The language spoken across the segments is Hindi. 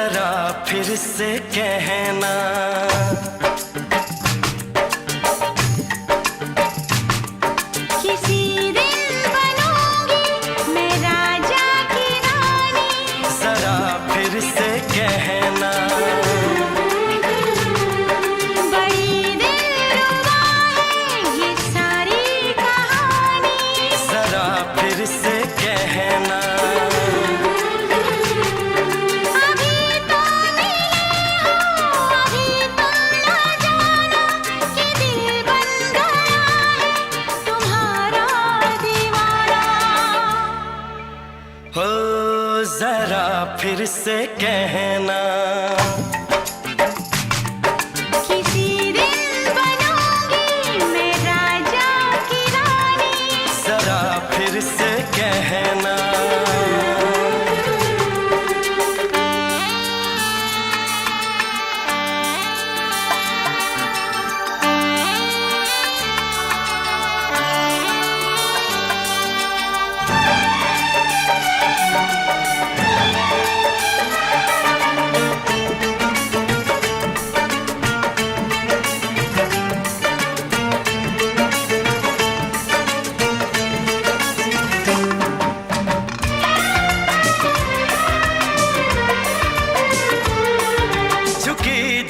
जरा फिर से कहना, किसी दिन बनूंगी मैं राजा की रानी। जरा फिर से कहना, बड़ी दिलरुबा है ये सारी कहानी। जरा फिर से कहना, हो जरा फिर से कहना, किसी दिन बनूंगी मैं राजा की रानी। जरा फिर से कहना,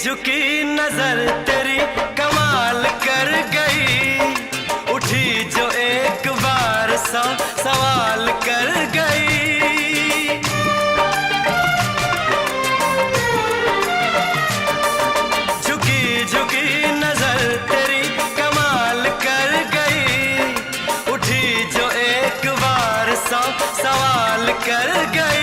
झुकी नजर तेरी कमाल कर गई, उठी जो एक बार सौ सवाल कर गई। झुकी झुकी नजर तेरी कमाल कर गई, उठी जो एक बार सौ सवाल कर गई।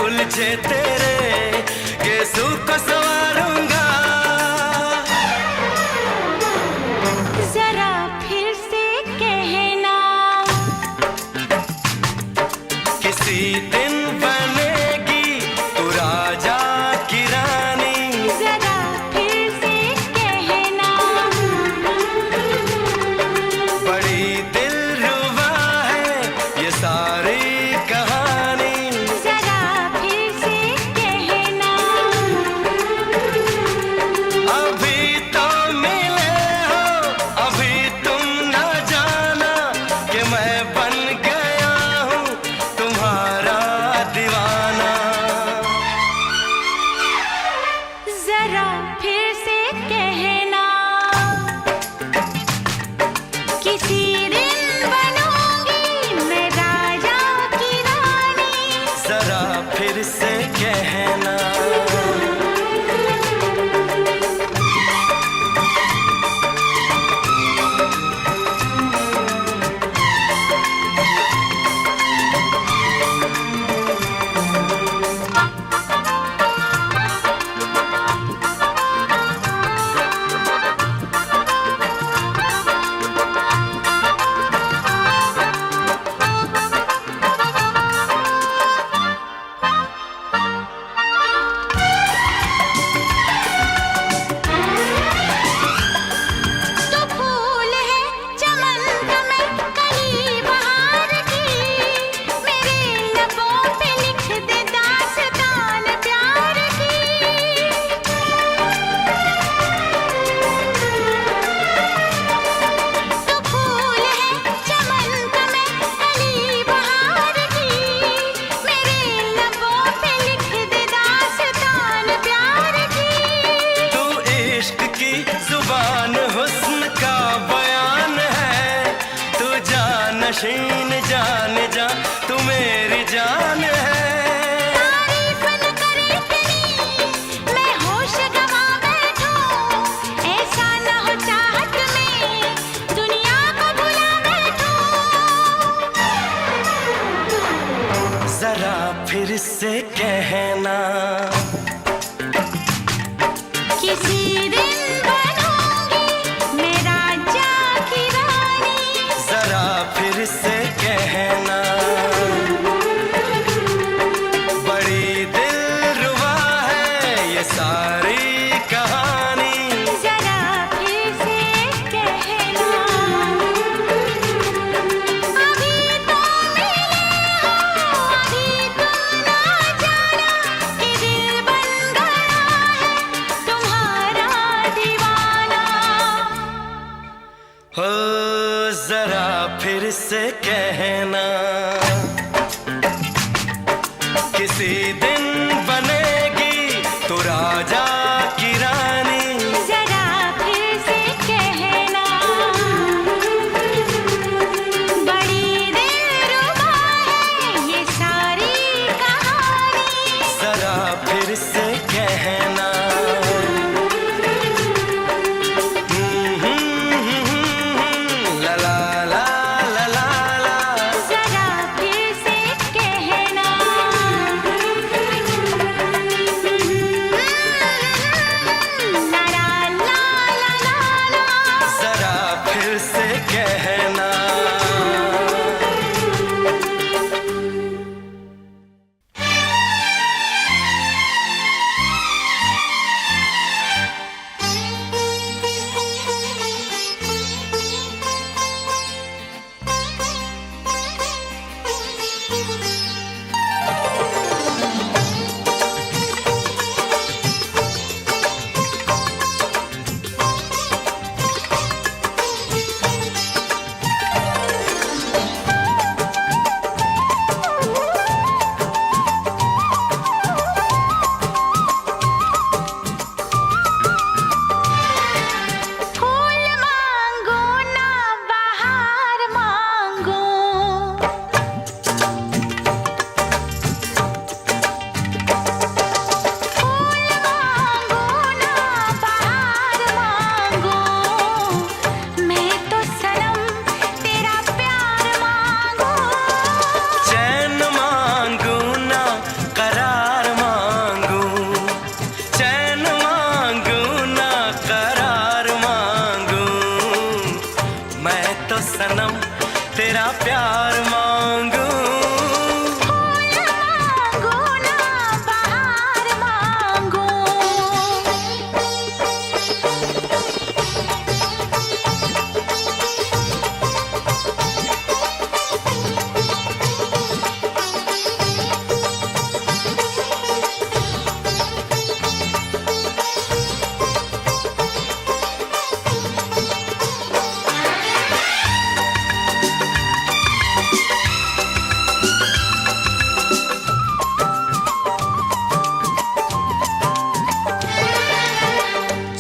उलझे तेरे गेसू को संवारूंगा, जरा फिर से कहना, किसी दिन बनेगी तू राजा की रानी। जरा फिर से कहना, बड़ी दिलरुबा है ये सारी कहानी। अभी तो मिले हो, अभी तुम न जाना कि मैं बन गया हूँ तुम्हारा दीवाना। जरा फिर से कहना, किसी दिन बनूंगी मैं राजा की रानी। जरा फिर से कहना, जुबान हुस्न का बयान है, तू जानशीन जान जा तू मेरी जान है। तारीफ न करे इतनी मैं होश गंवा बैठूं, ऐसा न हो चाहत में दुनिया को भुला बैठूं। जरा फिर से कहना, किसी दिन बनूंगी मैं राजा की रानी। जरा फिर से कहना, से कहना, किसी दिन बनेगी तू राजा की रानी। जरा फिर से कहना, बड़ी दिलरुबा है ये सारी कहानी। जरा फिर से कहना, ला ला ला ला ला ला। जरा फिर से कहना, ला ला ला ला ला ला। जरा फिर से कहना। फूल मांगो ना बहार मांगो, फूल मांगो ना बहार मांगो। मैं तो सनम तेरा प्यार मांगू। चैन मांगू ना करार मांगू, चैन मांगू ना करार मांगू। मैं तो सनम तेरा प्यार मांगू। फूल मांगो ना बहार मांगो।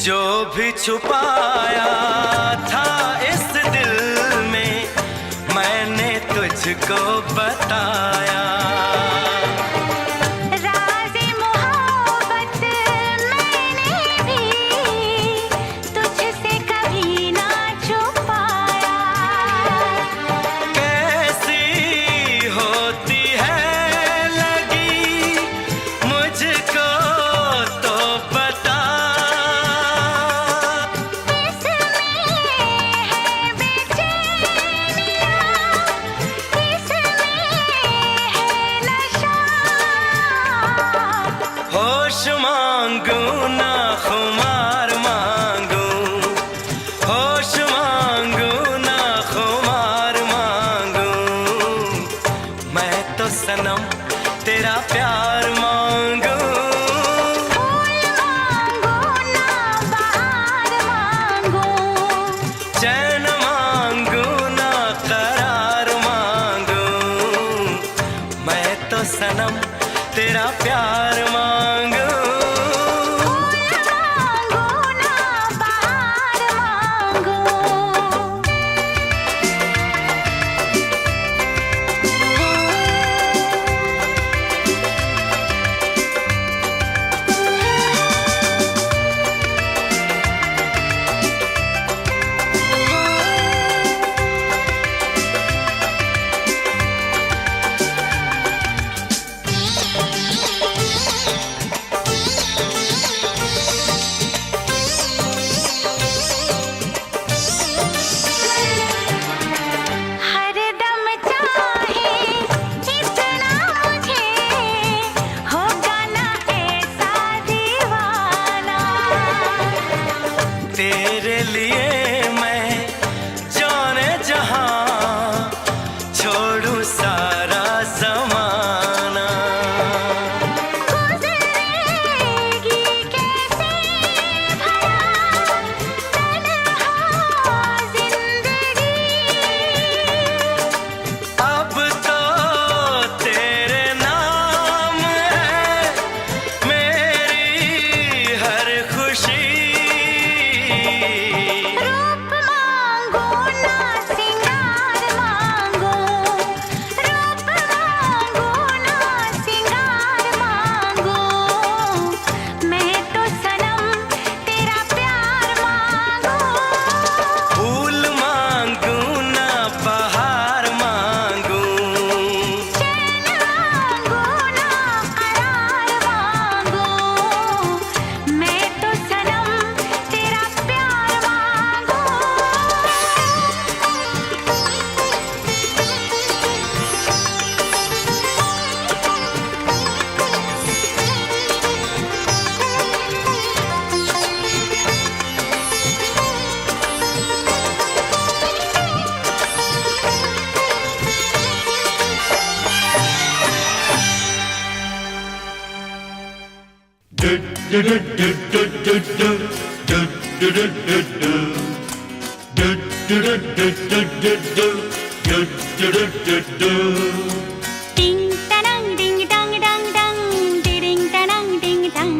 जो भी छुपाया था इस दिल में, मैंने तुझको बताया। राज़े मोहब्बत मैंने भी तुझसे कभी ना छुपाया। कैसी होती है लगी मुझको तो बता। इसमें है बेचैनियाँ, इसमें है नशा। होश मांगू ना खुमार मांगू, होश मांगू ना खुमार मांगू। मैं तो सनम तेरा प्यार मांगू। फूल मांगो ना बहार मांगो। चैन मांगू ना करार मांगू। मैं तो सनम तेरा प्यार मांगू। फूल मांगो ना बहार मांगो। टिंग टनंग डिंग डंग डंग डंग डिडिंग टनंग डिंग डंग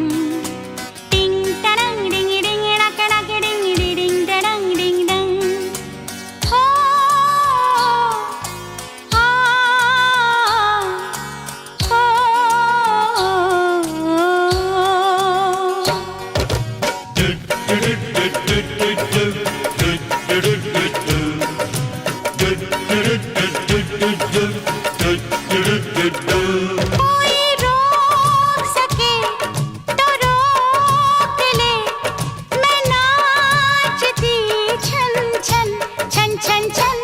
टिंग टनंग डिंग डिंग डक डक डिंग डिडिंग टनंग डिंग डंग हो आ हो कोई रोक सके तो रोक ले मैं नाचती छन छन छन छन छन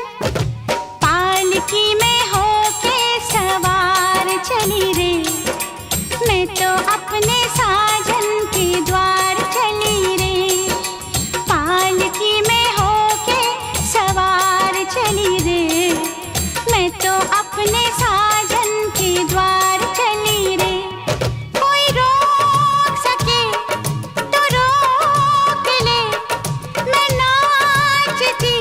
पालकी में होके सवार चली रे मैं तो अपने साजन के द्वार चली रे पालकी में होके सवार चली रे मैं तो अपने साजन के द्वार चली रे कोई रोक सके तो रोक ले मैं नाचती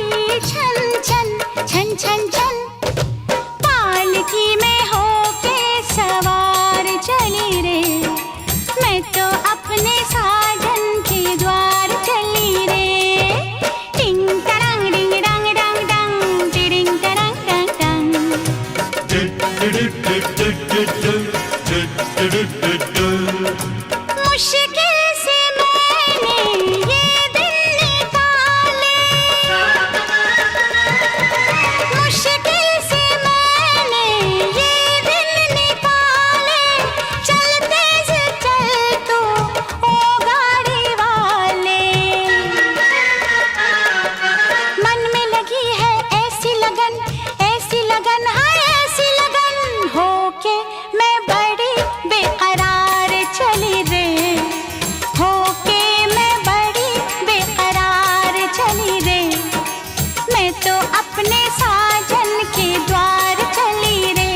छन छन छन छन छन पालकी में होके सवार चली रे मैं तो अपने साजन के द्वार चली रे टिंग टरंग डिंग डंग डंग डंग टिडिंग टरंग डंग डंग मुश्किल से मैंने ये दिन निकाले मुश्किल से मैंने ये दिन निकाले चल तेज चल तू ओ गाड़ी वाले मन में लगी है ऐसी लगन है ऐसी लगन होके मैं बड़ी बेकरार चली रे होके मैं बड़ी बेकरार चली रे मैं तो अपने साजन के द्वार चली रे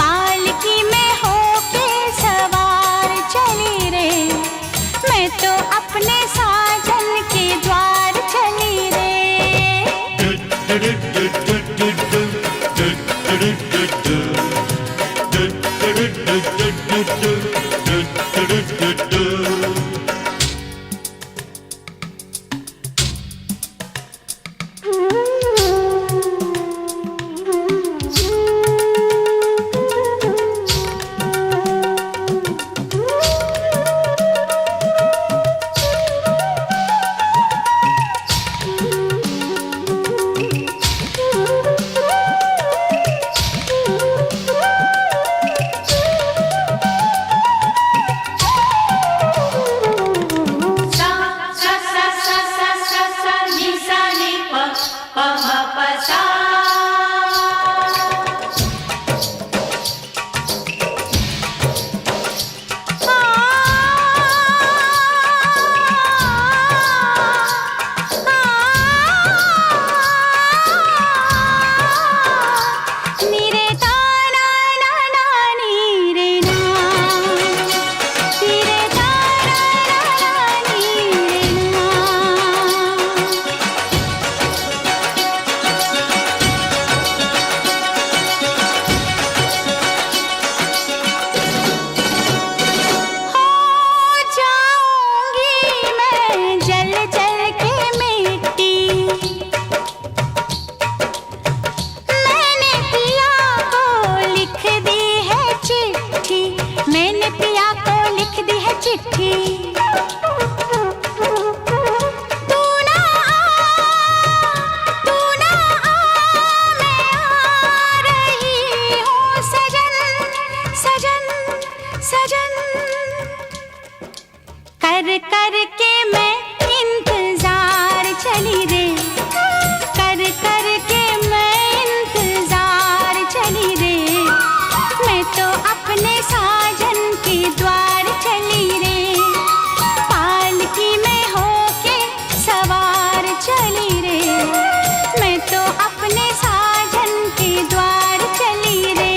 पालकी में होके सवार चली रे मैं तो अपने साजन के द्वार चली रे कर के मैं इंतजार चली रे, कर कर के मैं इंतजार चली रे, मैं तो अपने साजन के द्वार चली रे, पालकी में होके सवार चली रे, मैं तो अपने साजन के द्वार चली रे।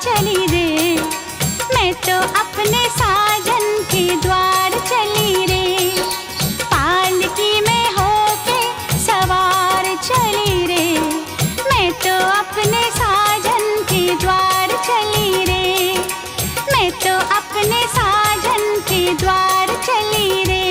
चली रे, मैं तो अपने साजन के द्वार चली रे। पालकी में होके सवार चली रे, मैं तो अपने साजन के द्वार चली रे, मैं तो अपने साजन के द्वार चली रे।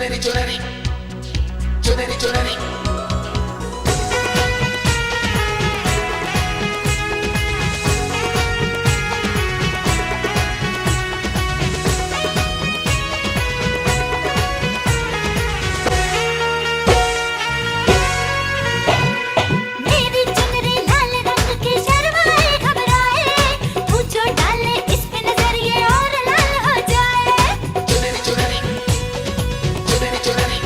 चुनरी चुनरी चुनरी चुनरी मेरी चुनरी लाल रंग की शर्माए घबराए, तू जो डाले इस पे नजर ये और लाल हो जाए। चुनरी चुनरी चुनरी चुनरी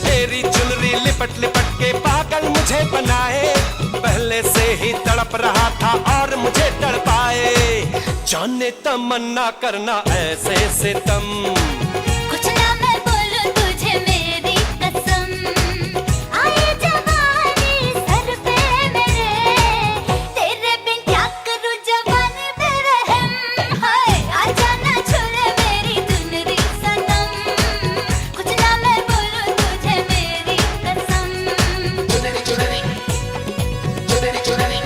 तेरी चुनरी लिपट लिपट के पागल मुझे बनाए, पहले से ही तड़प रहा था और मुझे तड़पाए। जाने तमन्ना करना ऐसे सितम, कुछ ना मैं बोलूं तुझे मेरी कसम, आए जवानी सर पे मेरे, तेरे बिन क्या करूं जवानी पे रहम। हाय आजा ना छुड़े मेरी चुनरी सनम, कुछ ना मैं बोलूं तुझे मेरी कसम। चुनरी चुनरी चुनरी चुनरी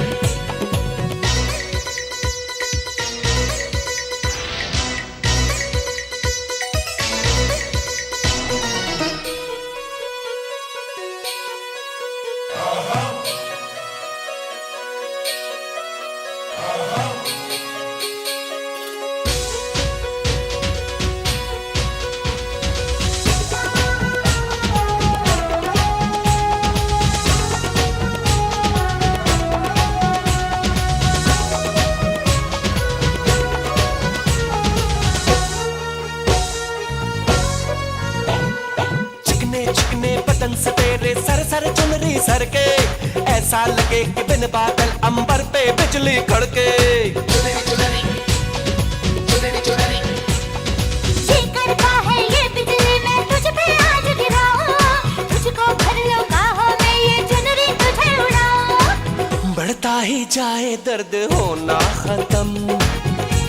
चिकने चिकने बदन से तेरे सर सर चुनरी सर के, ऐसा लगे कि बिन बादल अंबर पे बिजली कड़के। चुनरी चुनरी चुनरी चुनरी ये करता है ये बिजली मैं तुझ पे आज गिराऊं, तुझको भर लो बाहों में ये चुनरी तुझे उड़ाऊं। बढ़ता ही जाए दर्द होना खत्म,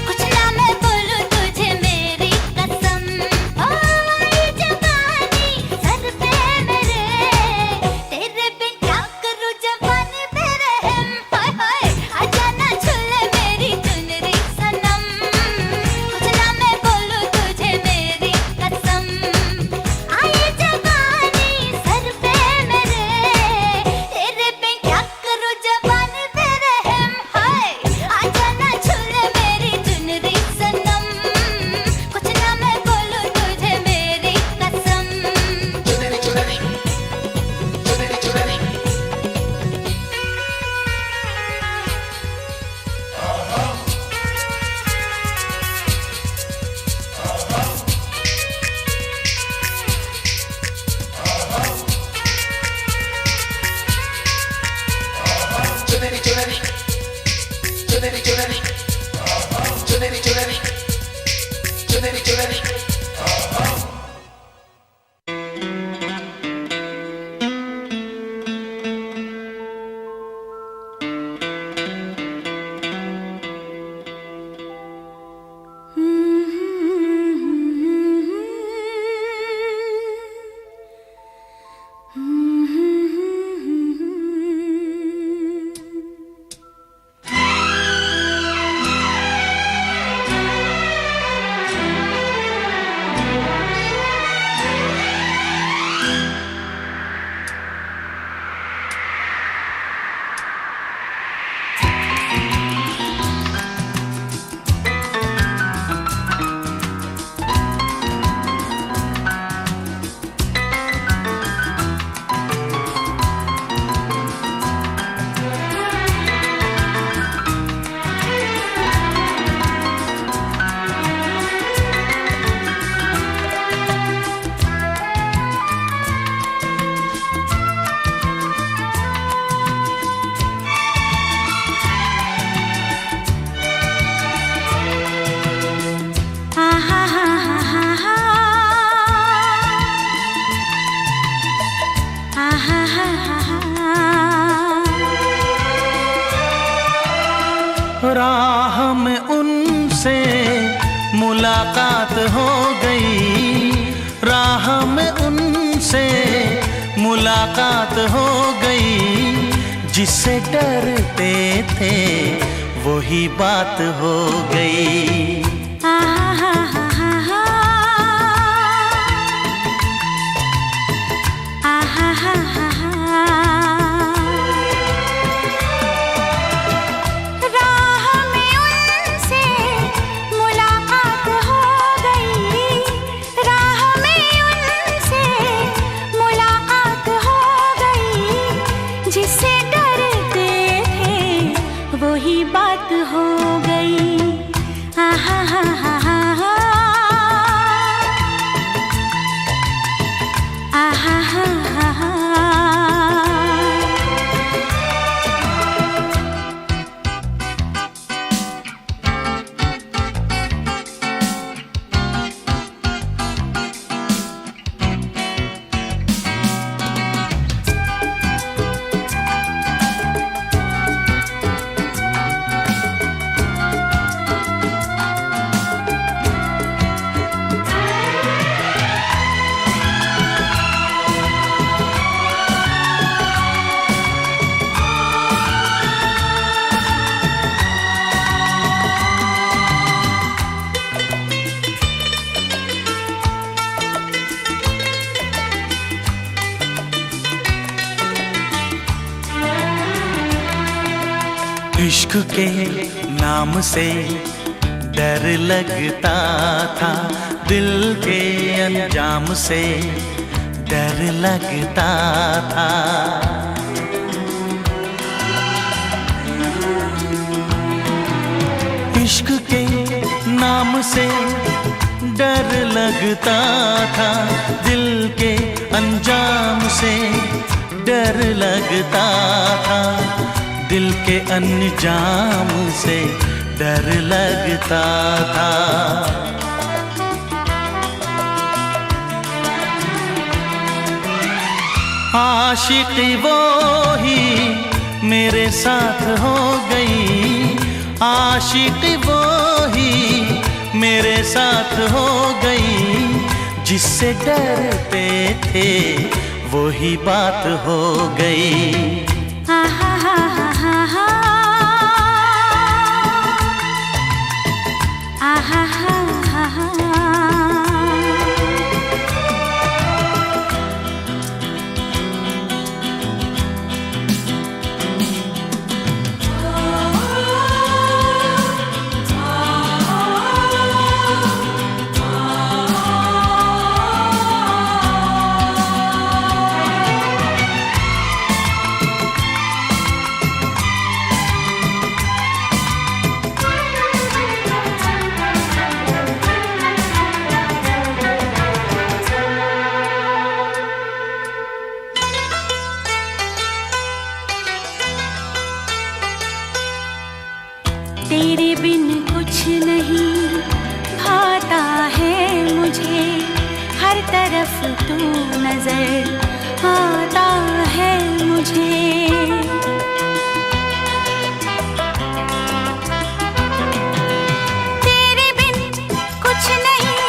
कुछ ना मैं बोलूं तुझे मेरी कसम, ओ ये जवानी सर पे मेरे, तेरे बिन क्या करूं जवानी पे रहम। हाय हाय आजा ना छुले मेरी चुनरी सनम, कुछ ना मैं बोलूं तुझे मेरी कसम, आए जवानी सर पे मेरे, तेरे बिन क्या करूं जवानी पे रहम। हाय आजा ना छुले मेरी चुनरी सनम, कुछ ना मैं बोलूं तुझे मेरी कसम। चुनरी चुनरी चुनरी चुनरी चुनरी चुनरी चुनरी चुनरी चुनरी चुनरी चुनरी चुनरी राह में उनसे मुलाकात हो गई, राह में उनसे मुलाकात हो गई, जिससे डरते थे वही बात हो गई। इश्क के नाम से डर लगता था, दिल के अंजाम से डर लगता था। इश्क के नाम से डर लगता था, दिल के अंजाम से डर लगता था, दिल के अंजाम से डर लगता था। आशिकी वो ही मेरे साथ हो गई, आशिकी वो ही मेरे साथ हो गई, जिससे डरते थे वही बात हो गई। आहा हा हा हा हा, आहा हा हा हा। तेरे बिन कुछ नहीं भाता है मुझे, हर तरफ तू नजर आता है मुझे। तेरे बिन कुछ नहीं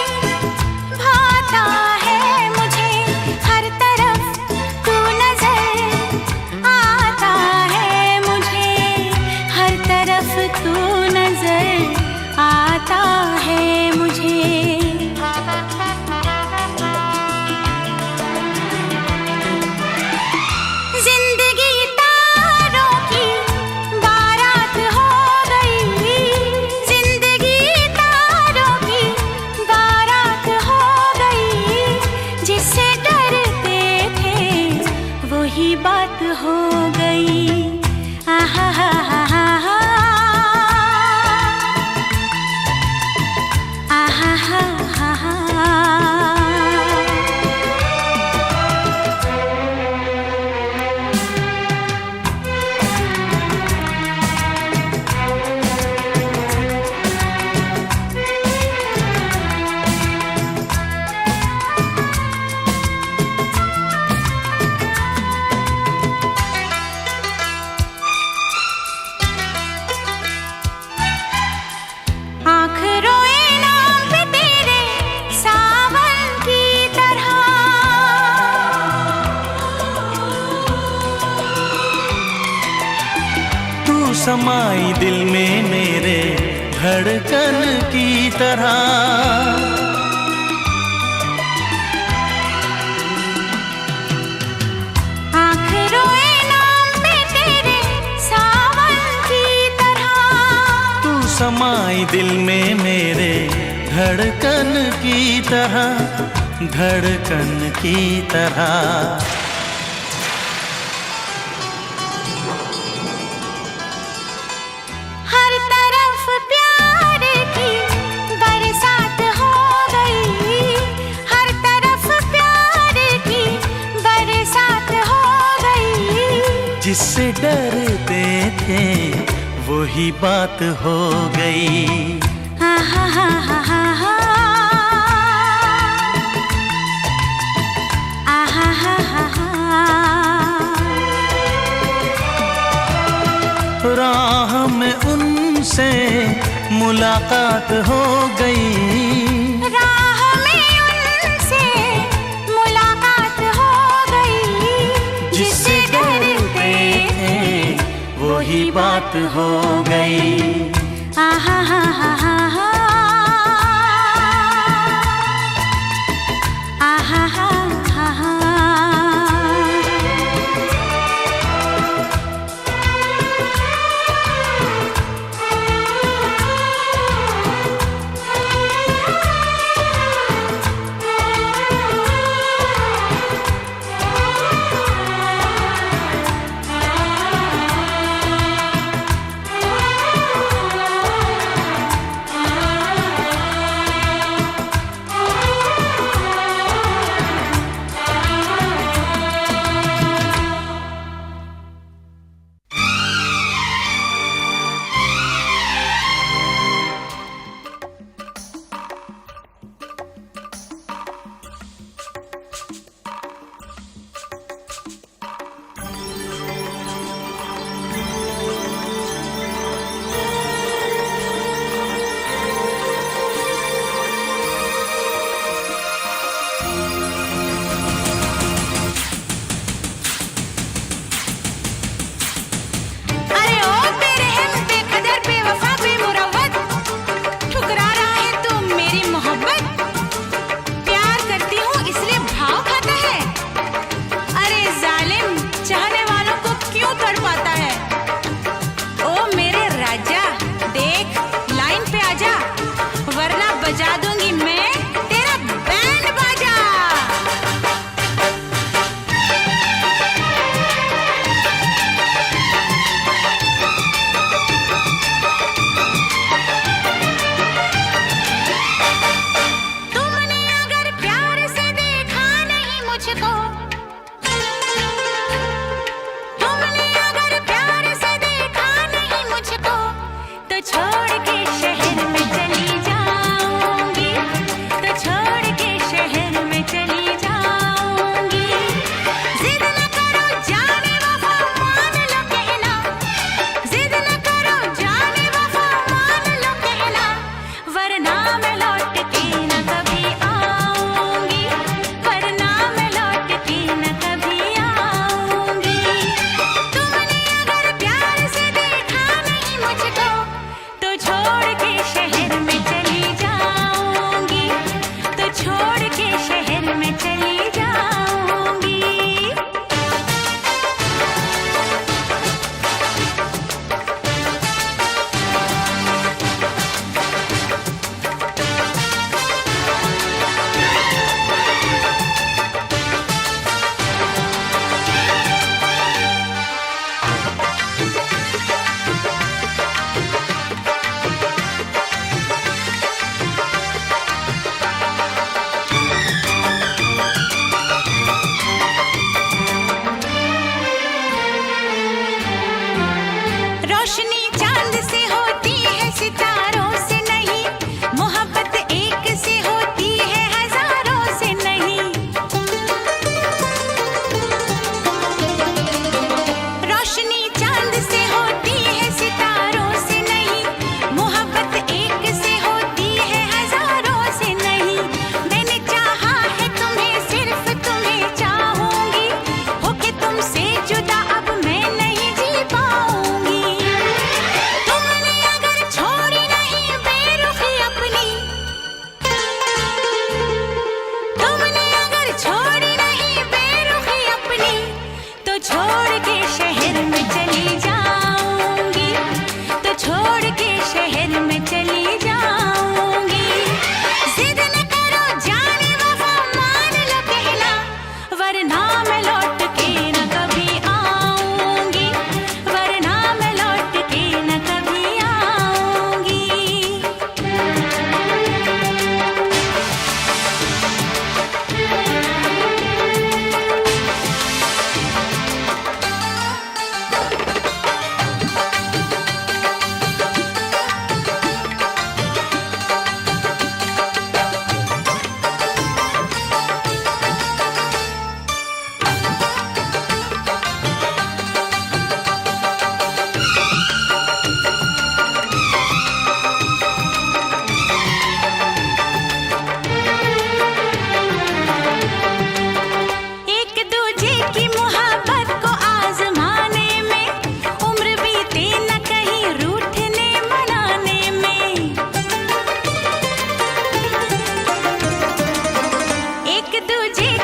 भाता है मुझे, हर तरफ तू नजर आता है मुझे, हर तरफ तू नजर आता है मुझे। जिंदगी तारों की बारात हो गई, जिंदगी तारों की बारात हो गई, जिससे डरते थे वही बात हो गई। आहा हा हा हा हा, आहा हा हा हा। आँख रोए नाम पे तेरे सावन की तरह, तू समाई दिल में मेरे धड़कन की तरह। आँख रोए नाम पे तेरे सावन की तरह, तू समाई दिल में मेरे धड़कन की तरह, धड़कन की तरह। हर तरफ प्यार की बरसात हो गई, हर तरफ प्यार की बरसात हो गई, जिससे डरते थे वही बात हो गई। आहा हा हा हा हा, आहा हा हा हा। राह में उनसे मुलाकात हो गई, राह में उनसे मुलाकात हो गई, जिससे डरते थे वही बात हो गई। आहा हा हा हा हा, आहा हा हा हा।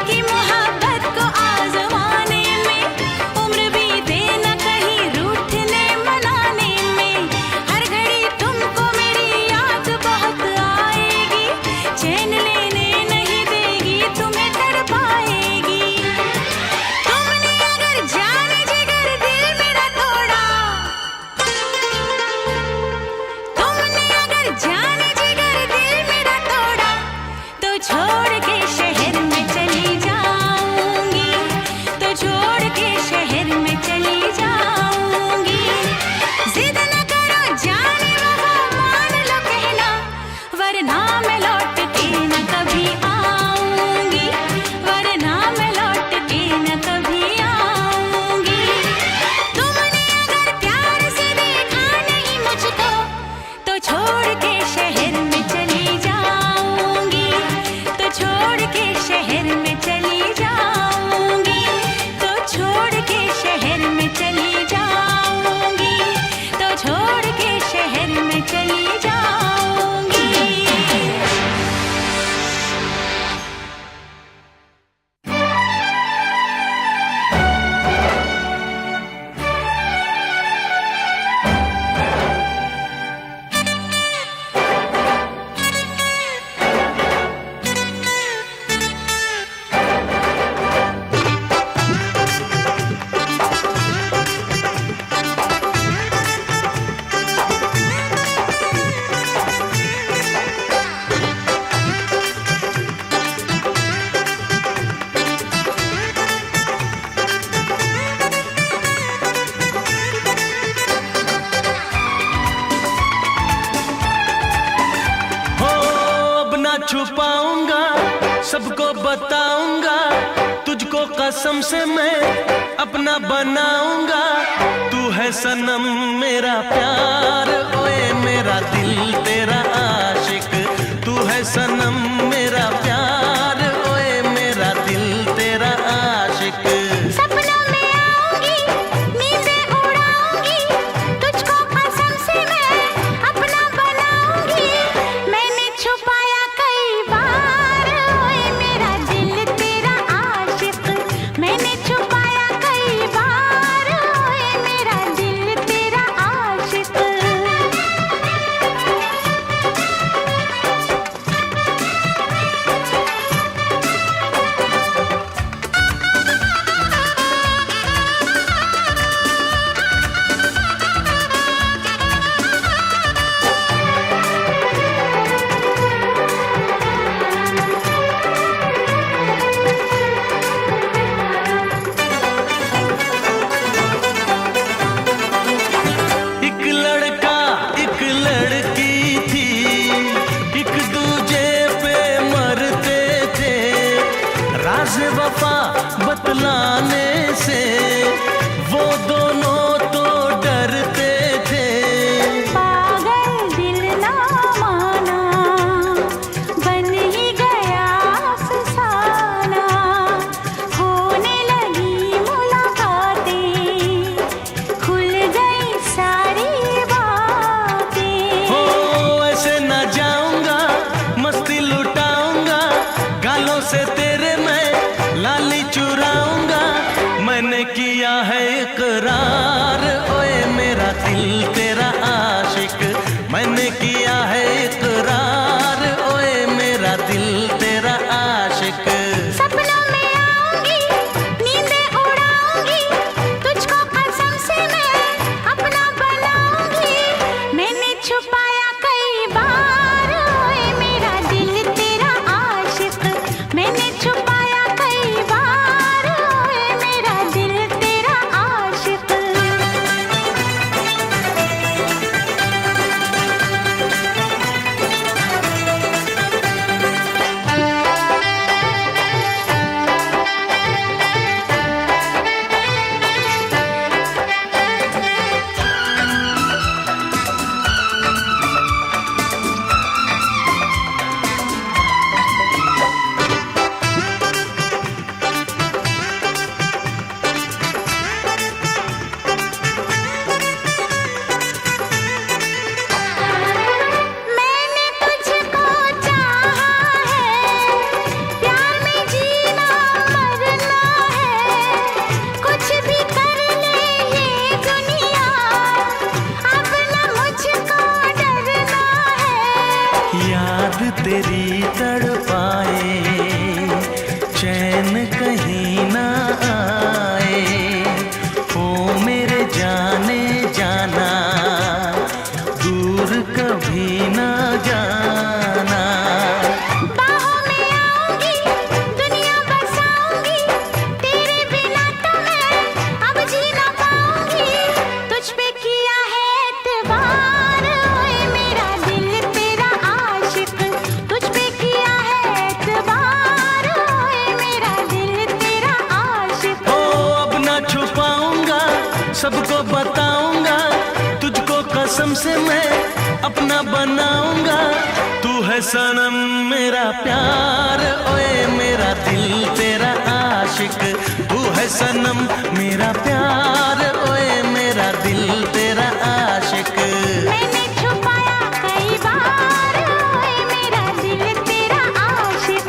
की मोहब्बत को आजमाने में, उम्र बीते न कहीं रूठने मनाने में। हर घड़ी तुमको मेरी याद बहुत आएगी, चैन लेने नहीं देगी, तुम्हें तड़पाएगी। तुमने अगर जान जिगर दिल मेरा तोड़ा, तुमने अगर जान जिगर दिल मेरा तोड़ा, तो छोड़ के शहर में चली जाऊंगी, तो छोड़ के शहर में चली जाऊंगी। जिद न करो जाने वफा मान लो कहना, वरना मैं लौट के न कभी आऊंगी, वरना मैं लौट के न कभी आऊंगी। तुमने अगर प्यार से देखा नहीं मुझको, तो छोड़ के शहर में चली जाऊंगी, तो छोड़ के शहर में चली जाऊंगी, तो छोड़ के शहर में चली जाऊंगी, तो छोड़ के शहर में चली जाऊंगी। हो अब ना छुपाऊंगा, सबको बताऊंगा, तुझको कसम से मैं अपना बनाऊंगा। तू है सनम मेरा प्यार, ओए मेरा दिल तेरा आशिक। तू है सनम मेरा प्यार, ओए मेरा दिल तेरा आशिक। सपनों में आऊंगी, नींदें उड़ाऊंगी, तुझको कसम से मैं अपना बनाऊंगी। मैंने छुपाया कई बार, ओए मेरा दिल तेरा आशिक। मैंने छुपाया कई बार, ओए मेरा दिल तेरा आशिक। एक लड़का एक लड़की थी, एक दूजे पे मरते थे। राज वफा बतलाने से वो दोनों तो डरते थे। पागल दिल ना माना, बन ही गया अफसाना। होने लगी मुलाकातें, खुल गई सारी बातें। हो ऐसे न जाऊंगा, मस्ती लुटाऊंगा, गालों से तेरे मैं लाली चुराऊंगा। मैंने किया है इकरार, ओए मेरा दिल तेरा आशिक। मैंने किया है इकरार, ओए मेरा दिल तेरा आशिक। सपनों में आऊंगी, नींदें उड़ाऊंगी, तुझको कसम से मैं अपना बनाऊंगी। मैंने छुपाया कई बार, ओए मेरा दिल तेरा आशिक। मैंने छुपाया कई बार, ओए मेरा दिल तेरा आशिक। सबको बताऊंगा, तुझको कसम से मैं अपना बनाऊंगा। तू है सनम मेरा प्यार, ओए मेरा दिल तेरा आशिक। तू है सनम मेरा प्यार, ओए मेरा दिल तेरा आशिक। मैंने छुपाया कई बार, ओए मेरा दिल तेरा आशिक।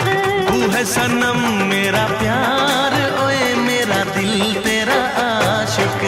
तू है सनम मेरा प्यार, ओए मेरा दिल तेरा आशिक।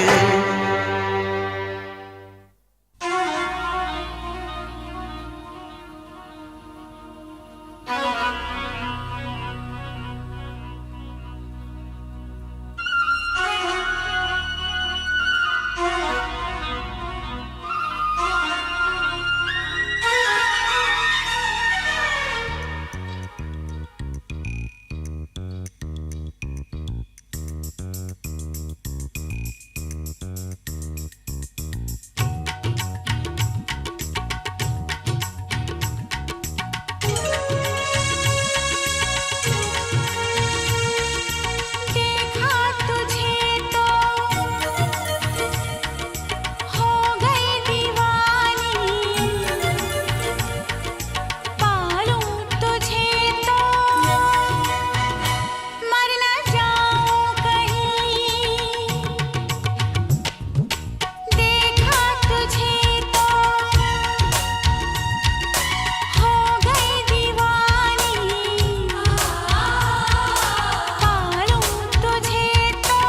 देखा तुझे तो हो गई दीवानी, पालूं तुझे तो मर न जाऊं कहीं। देखा तुझे तो हो गई दीवानी, पालूं तुझे तो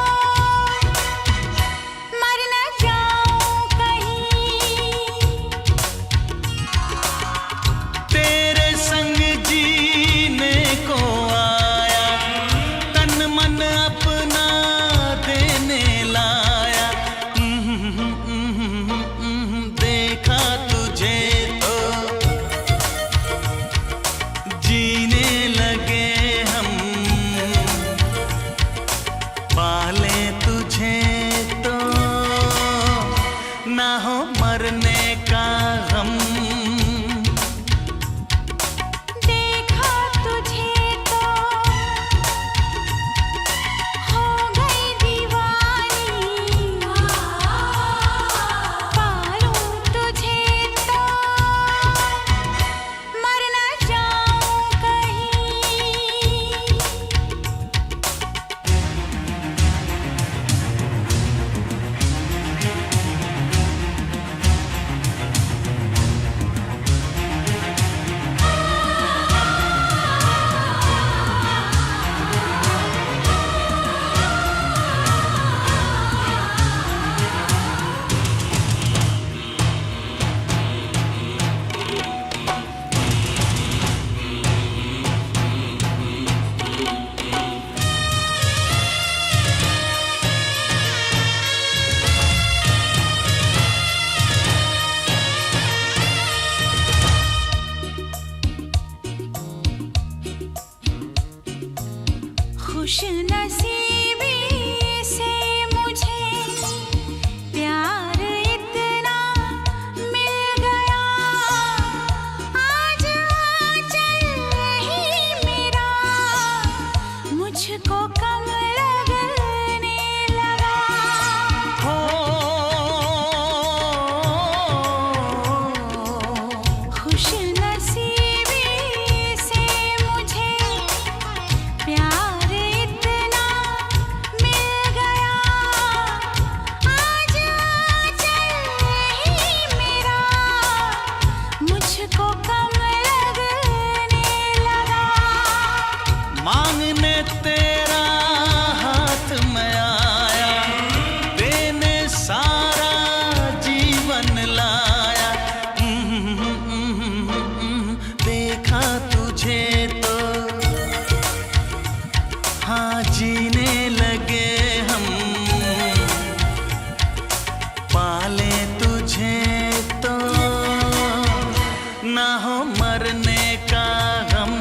मर न जाऊं कहीं। तेरे संग जीने को आया, तन मन अपना देने लाया। देखा तुझे तो जीने लगे हम, पाले तुझे तो ना हो मरने का गम। देखा तुझे तो हो गई दीवानी, पालूं तुझे तो मर न जाऊं कहीं। खुश नसीबी से मुझे प्यार इतना मिल गया, आज आंचल ही मेरा मुझको कम लगने लगा। खुश नसीबी से मुझे प्यार इतना मिल गया, आज आंचल ही मेरा मुझको कम लगने लगा। मांगने तेरा हाथ में आया, देने सारा जीवन लाया। देखा तुझे तो हाँ जीने लगे हम, पाले तुझे तो ना हो मरने का गम।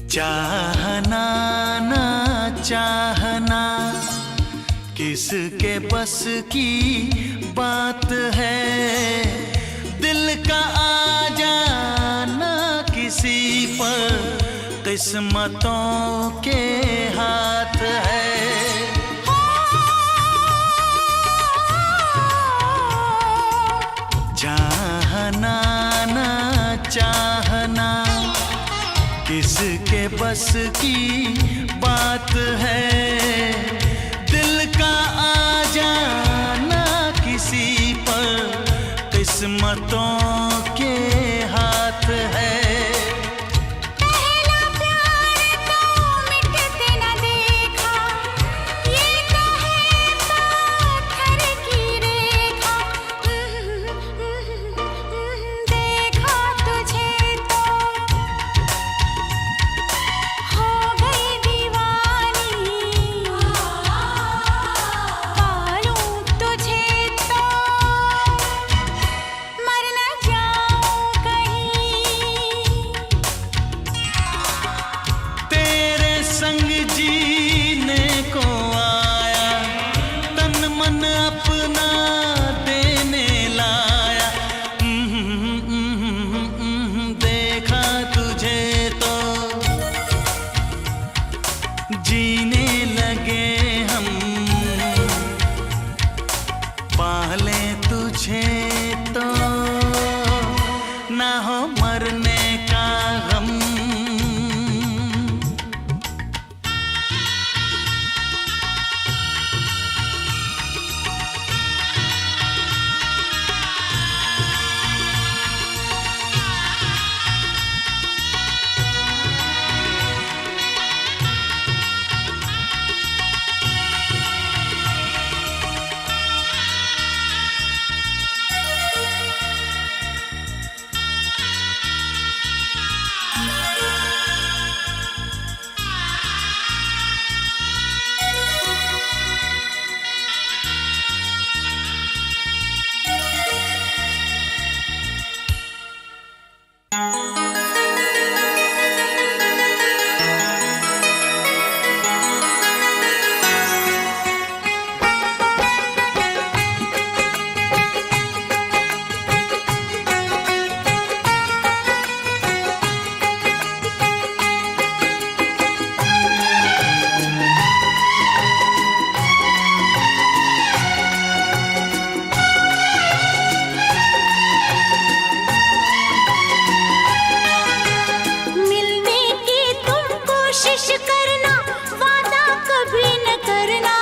चाहना ना चाहना किसके बस की बात है, दिल का आ जाना किसी पर किस्मतों के हाथ है। चाहना ना चाहना किसके बस की बात है, दिल का आ जाना किसी पर किस्मतों के हाथ है। पहला प्यार तो मिटते न देखा, ये तो है पत्थर की रेखा। देखा तुझे तो हो गई दीवानी, पालूं तुझे तो मर न जाऊं कहीं। तेरे संग जीने को आया, तन मन अपना देने लाया। देखा तुझे तो जीने लगे हम, पाले तुझे तो ना हो मरने का गम। मिलने की तुम कोशिश करना, वादा कभी न करना।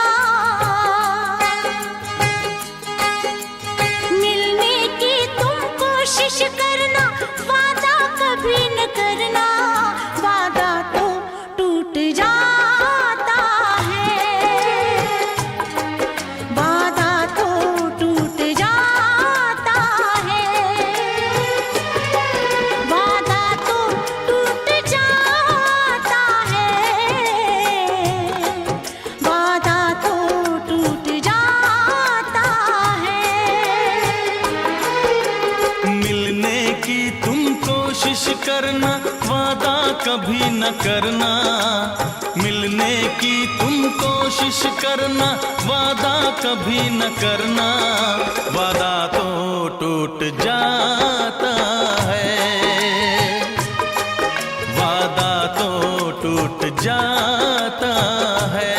मिलने की तुम कोशिश करना, वादा कभी न करना। वादा तो टूट जाता है, वादा तो टूट जाता है, वादा तो टूट जाता है, वादा तो टूट जाता है। मिलने की तुम कोशिश करना, वादा कभी न करना। मिलने की तुम कोशिश करना, वादा कभी न करना। वादा तो टूट जाता है, वादा तो टूट जाता है,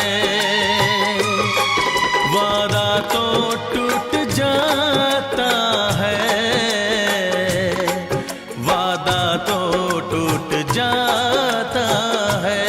वादा तो टूट जाता है, वादा तो टूट जाता है।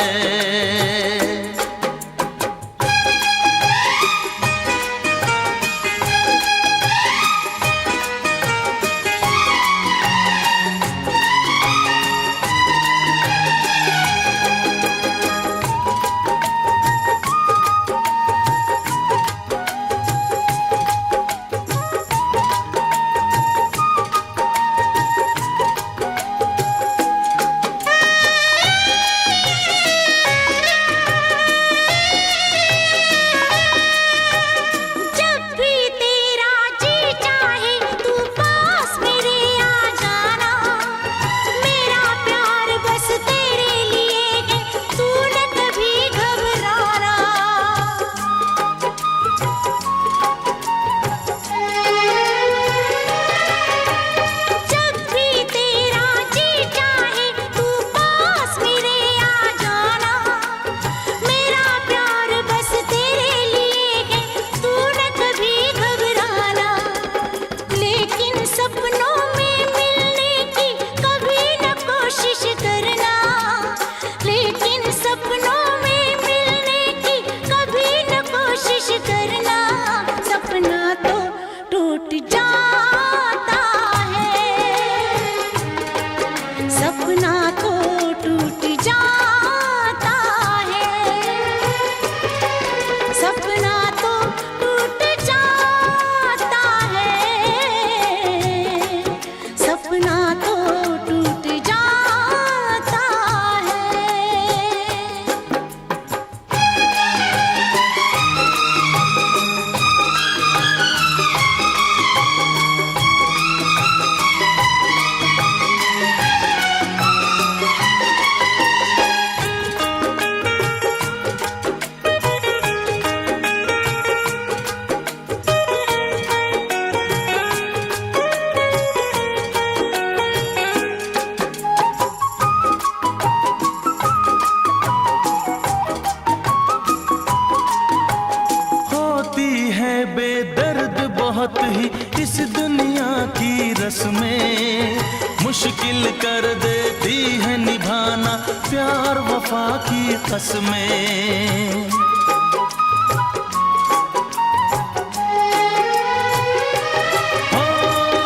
बहुत ही इस दुनिया की रस्में, मुश्किल कर देती है निभाना प्यार वफा की कसमें।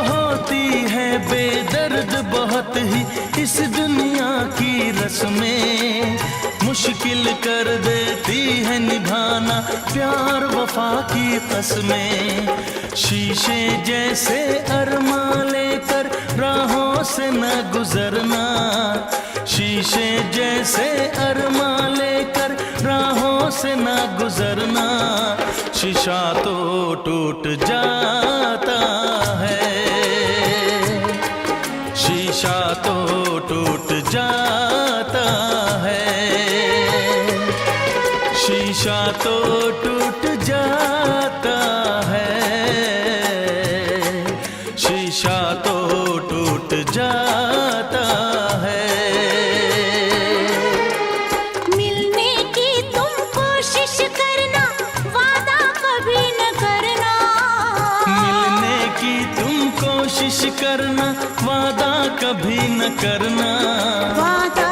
होती है बेदर्द बहुत ही इस दुनिया की रस्में, मुश्किल कर देती है निभाना प्यार वफा की कसमें। शीशे जैसे अरमा लेकर राहों से न गुजरना, शीशे जैसे अरमा लेकर राहों से न गुजरना, शीशा तो टूट जाता है, शीशा तो टूट जाता है, शीशा तो टूट जाता है, शीशा तो टूट जाता है। मिलने की तुम कोशिश करना, वादा कभी न करना। मिलने की तुम कोशिश करना, वादा कभी न करना। वादा